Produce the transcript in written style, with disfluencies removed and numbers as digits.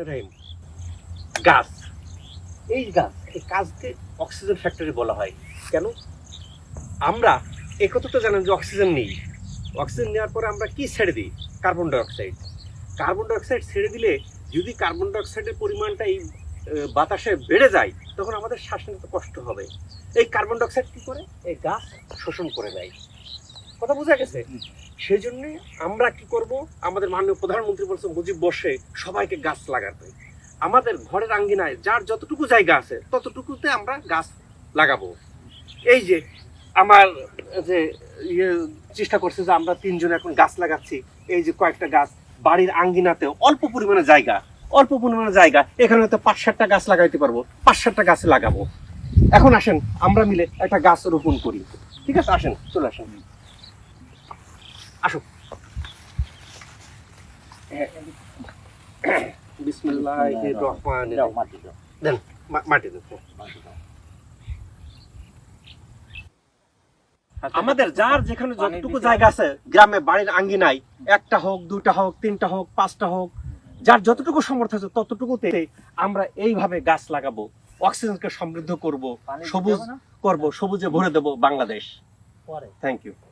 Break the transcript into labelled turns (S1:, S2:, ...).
S1: রহিম, গাছ, এই গাছকে অক্সিজেন ফ্যাক্টরি বলা হয়। কেন? আমরা একথা তো জানেন যে অক্সিজেন নেই, অক্সিজেন নেওয়ার পরে আমরা কি ছেড়ে দিই? Carbon dioxide. কার্বন ডাইঅক্সাইড ছেড়ে দিলে যদি কার্বন ডাইঅক্সাইডের পরিমাণটা এই বাতাসে বেড়ে যায়, তখন আমাদের শ্বাস নিতে কষ্ট হবে। এই কার্বন ডাইঅক্সাইড কি করে? এই গাছ শোষণ করে নেয়। কথা বোঝা গেছে? সেই জন্য আমরা কি করব, আমাদের মাননীয় প্রধানমন্ত্রী বলছেন মুজিব বর্ষে সবাইকে গাছ লাগাতে। আমাদের ঘরের আঙ্গিনায় যার যতটুকু জায়গা আছে ততটুকুতে আমরা গাছ লাগাবো। এই যে আমার যে ইয়ে চেষ্টা করছে যে আমরা তিনজন এখন গাছ লাগাচ্ছি, এই যে কয়েকটা গাছ বাড়ির আঙ্গিনাতে অল্প পরিমাণে জায়গা এখানে হয়তো 5-7টা গাছ লাগাইতে পারবো, 5-7টা গাছ লাগাবো। এখন আসেন আমরা মিলে একটা গাছ রোপণ করি। ঠিক আছে, আসেন, চলে আসেন, আসো। বিসমিল্লাহির রহমানির রহিম। দেন, মাটি দেন। আমাদের যার যেখানে যতটুকু জায়গা আছে গ্রামে বাড়ির আঙ্গিনায়, 1টা হোক, 2টা হোক, 3টা হোক, 5টা হোক, যার যতটুকু সামর্থ্য আছে ততটুকুতে আমরা এইভাবে গাছ লাগাবো, অক্সিজেনকে সমৃদ্ধ করব, সবুজ করব, সবুজে ভরে দেব বাংলাদেশ। Thank you.